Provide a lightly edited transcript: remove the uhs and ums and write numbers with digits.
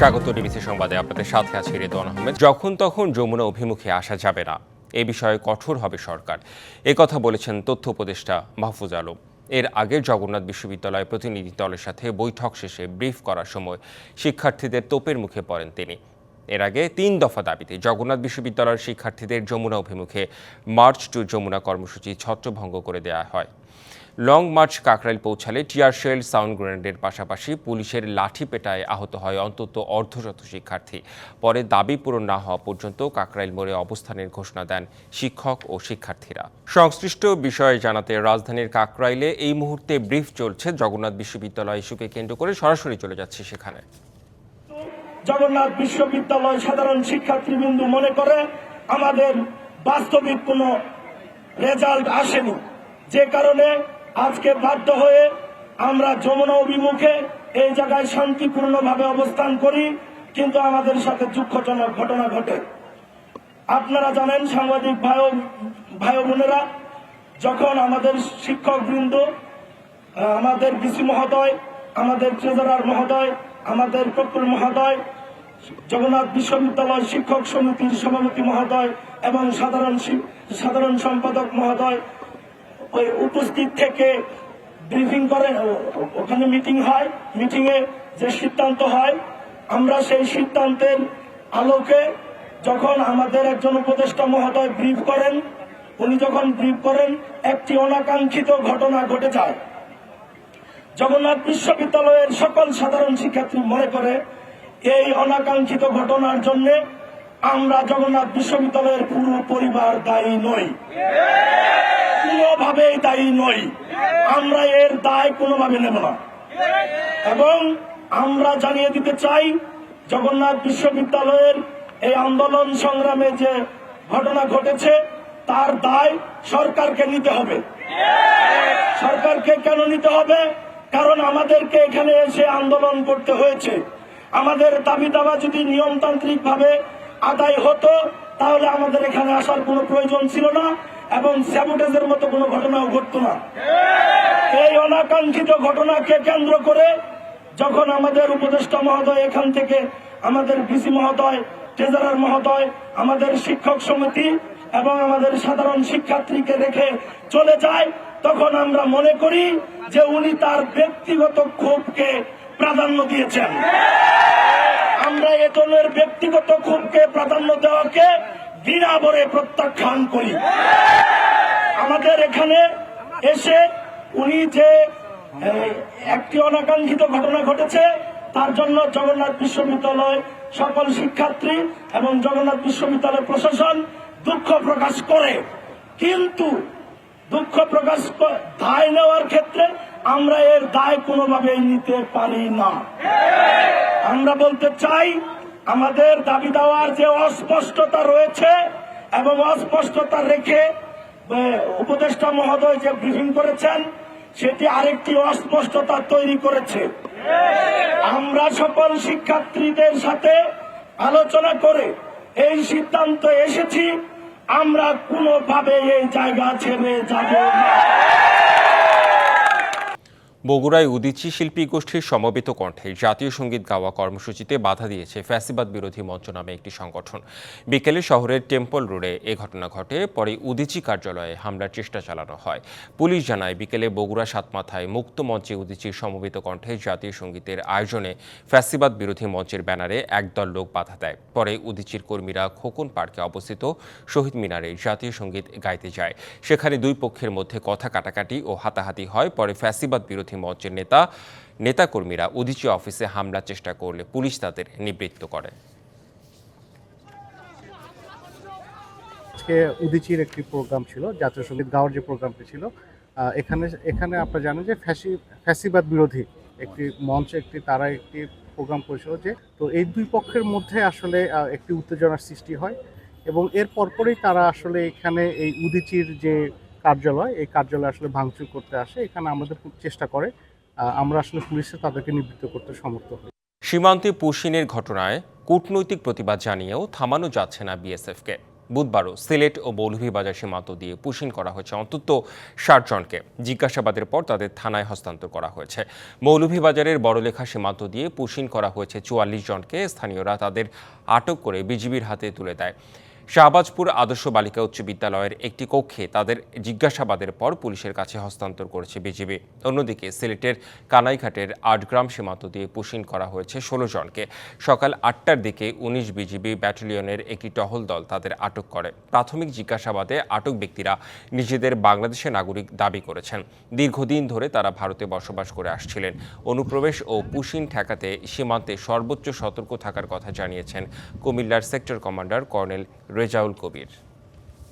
স্বাগত ডিবিসি সংবাদে আপনাদের সাথে আছি রেদওয়ান আহমেদ। যখন তখন যমুনা অভিমুখে আসা যাবে না, এ বিষয়ে কঠোর হবে সরকার, কথা বলেছেন তথ্য উপদেষ্টা মাহফুজ আলম। এর আগে জগন্নাথ বিশ্ববিদ্যালয় প্রতিনিধি দলের সাথে বৈঠক শেষে ব্রিফ করার সময় শিক্ষার্থীদের তোপের মুখে পড়েন তিনি। এর আগে ৩ দফা দাবিতে জগন্নাথ বিশ্ববিদ্যালয়ের শিক্ষার্থীদের যমুনা অভিমুখে মার্চ টু যমুনা কর্মসূচি ছত্রভঙ্গ করে দেওয়া হয়। লং মার্চ কাকরাইল পৌঁছালে টিয়ার শেল, সাউন্ড গ্রেনেডের পাশাপাশি পুলিশের লাঠি পেটায় আহত হয় অন্তত অর্ধশত শিক্ষার্থী। পরে দাবি পূরণ না হওয়া পর্যন্ত কাকরাইল মোড়ে অবস্থানের ঘোষণা দেন শিক্ষক ও শিক্ষার্থীরা। সংশ্লিষ্ট বিষয়ে জানাতে রাজধানীর কাকরাইলে এই মুহূর্তে ব্রিফ চলছে। জগন্নাথ বিশ্ববিদ্যালয় ইস্যুকে কেন্দ্র করে সরাসরি চলে যাচ্ছে সেখানে। জগন্নাথ বিশ্ববিদ্যালয় সাধারণ শিক্ষার্থীবৃন্দ মনে করে আমাদের বাস্তবিক কোনো রেজাল্ট আসেনি, যে কারণে আজকে বাধ্য হয়ে আমরা যমুনা অভিমুখে এই জায়গায় শান্তিপূর্ণভাবে অবস্থান করি, কিন্তু আমাদের সাথে দুঃখজনক ঘটনা ঘটে। আপনারা জানেন সাংবাদিক ভাই বোনেরা, যখন আমাদের শিক্ষকবৃন্দ, আমাদের ডিসি মহোদয়, আমাদের ট্রেজারার মহোদয়, আমাদের প্রক্টর মহোদয়, জগন্নাথ বিশ্ববিদ্যালয় শিক্ষক সমিতির সভাপতি মহোদয় এবং সাধারণ সম্পাদক মহোদয় ওই উপস্থিত থেকে ব্রিফিং করে, ওখানে মিটিং হয়, মিটিংয়ে যে সিদ্ধান্ত হয়, আমরা সেই সিদ্ধান্তের আলোকে যখন আমাদের একজন উপদেষ্টা মহোদয় ব্রিফ করেন, উনি যখন ব্রিফ করেন একটি অনাকাঙ্ক্ষিত ঘটনা ঘটে যায়। জগন্নাথ বিশ্ববিদ্যালয়ের সকল সাধারণ শিক্ষার্থী মনে করে এই অনাকাঙ্ক্ষিত ঘটনার জন্য আমরা জগন্নাথ বিশ্ববিদ্যালয়ের পুরো পরিবার দায়ী নই, কোনোভাবেই দায়ী নই। আমরা এর দায় কোনোভাবে নেব না এবং আমরা জানিয়ে দিতে চাই জগন্নাথ বিশ্ববিদ্যালয়ের এই আন্দোলন সংগ্রামে যে ঘটনা ঘটেছে তার দায় সরকারকে নিতে হবে। সরকারকে কেন নিতে হবে? কারণ আমাদেরকে এখানে এসে আন্দোলন করতে হয়েছে। আমাদের দাবি দাবা যদি নিয়মতান্ত্রিক ভাবে আদায় হতো তাহলে আমাদের এখানে আসার কোনো প্রয়োজন ছিল না এবং স্যাবোটেজের মতো কোনো ঘটনাও ঘটতো না। এই অনাকাঙ্ক্ষিত ঘটনাকে কেন্দ্র করে যখন আমাদের উপদেষ্টা মহোদয় এখান থেকে, আমাদের ভিসি মহোদয়, ট্রেজারার মহোদয়, আমাদের শিক্ষক সমিতি এবং আমাদের সাধারণ শিক্ষার্থীকে রেখে চলে যায়, তখন আমরা মনে করি যে উনি তার ব্যক্তিগত ক্ষোভকে প্রাধান্য দিয়েছেন। আমরা এ ধরনের ব্যক্তিগত ক্ষোভকে প্রাধান্য দেওয়াকে ঘৃণা ভরে প্রত্যাখ্যান করি। আমাদের এখানে এসে উনি যে একটি অনাকাঙ্ক্ষিত ঘটনা ঘটেছে তার জন্য জগন্নাথ বিশ্ববিদ্যালয় সকল শিক্ষার্থী এবং জগন্নাথ বিশ্ববিদ্যালয় প্রশাসন দুঃখ প্রকাশ করে, কিন্তু দুঃখ প্রকাশ দায় নেওয়ার ক্ষেত্রে আমরা এর দায় কোনোভাবেই নিতে পারি না। আমরা বলতে চাই আমাদের দাবি দেওয়ার যে অস্পষ্টতা রয়েছে এবং অস্পষ্টতা রেখে উপদেষ্টা মহোদয় যে ব্রিফিং করেছেন সেটি আরেকটি অস্পষ্টতা তৈরি করেছে। আমরা সকল শিক্ষার্থীদের সাথে আলোচনা করে এই সিদ্ধান্ত এসেছি, আমরা কোনোভাবে এই জায়গা ছেড়ে যাব না। বগুড়ায় উদীচী শিল্পী গোষ্ঠীর সমবেত কণ্ঠে জাতীয় সঙ্গীত গাওয়া কর্মসূচিতে বাধা দিয়েছে ফ্যাসিবাদ বিরোধী মঞ্চ নামে একটি সংগঠন। বিকেলে শহরের টেম্পল রোডে এ ঘটনা ঘটে। পরে উদীচী কার্যালয়ে হামলার চেষ্টা চালানো হয়। পুলিশ জানায় বিকেলে বগুড়া সাতমাথায় মুক্ত মঞ্চে উদীচীর সমবেত কণ্ঠে জাতীয় সঙ্গীতের আয়োজনে ফ্যাসিবাদ বিরোধী মঞ্চের ব্যানারে একদল লোক বাধা দেয়। পরে উদীচীর কর্মীরা খোকন পার্কে অবস্থিত শহীদ মিনারে জাতীয় সঙ্গীত গাইতে যায়। সেখানে দুই পক্ষের মধ্যে কথা কাটাকাটি ও হাতাহাতি হয়। পরে ফ্যাসিবাদ বিরোধী মঞ্চের নেতাকর্মীরা উদীচী অফিসে হামলার চেষ্টা করলে পুলিশ তাদের নিবৃত্ত করে। আজকে উদীচীর একটি প্রোগ্রাম ছিল, জাতীয় সঙ্গীত গাওয়ার যে প্রোগ্রামটি ছিল, এখানে আপনারা জানেন যে ফ্যাসিবাদ বিরোধী একটি মঞ্চ, তারা একটি প্রোগ্রাম করেছিল, যে তো এই দুই পক্ষের মধ্যে আসলে একটি উত্তেজনার সৃষ্টি হয় এবং এর পরপরই তারা আসলে এখানে এই উদীচীর যে কার্যালয়, এই কার্যালয় আসলে ভাঙচুর করতে আসে। এখানে আমাদের চেষ্টা করে, আমরা আসলে পুলিশে তাদেরকে নিবৃত্ত করতে সমর্থ হই। সীমান্তে পুশিনের ঘটনায় কূটনৈতিক প্রতিবাদ জানিয়েও থামানো যাচ্ছে না বিএসএফকে। বুধবারও সিলেট ও মৌলভীবাজার সীমান্ত দিয়ে পুশিন করা হয়েছে অন্তত ৬০ জনকে। জিজ্ঞাসাবাদের পর তাদের থানায় হস্তান্তর করা হয়েছে। মৌলভীবাজারের বড়লেখা সীমান্ত দিয়ে পুশিন করা হয়েছে ৪৪ জনকে। স্থানীয়রা তাদের আটক করে বিজিবির হাতে তুলে দেয়। শাহবাজপুর আদর্শ বালিকা উচ্চ বিদ্যালয়ের একটি কক্ষে তাদের জিজ্ঞাসাবাদের পর পুলিশের কাছে হস্তান্তর করেছে বিজিবি। অন্যদিকে সিলেটের কানাইঘাটের ৮ গ্রাম সীমান্ত দিয়ে পুশিন করা হয়েছে ১৬ জনকে। সকাল ৮টার দিকে ১৯ বিজিবি ব্যাটালিয়নের একটি টহল দল তাদের আটক করে। প্রাথমিক জিজ্ঞাসাবাদে আটক ব্যক্তিরা নিজেদের বাংলাদেশের নাগরিক দাবি করেছেন। দীর্ঘদিন ধরে তারা ভারতে বসবাস করে আসছিলেন। অনুপ্রবেশ ও পুশিন ঠেকাতে সীমান্তে সর্বোচ্চ সতর্ক থাকার কথা জানিয়েছেন কুমিল্লার সেক্টর কমান্ডার কর্নেল রেজাউল কবির।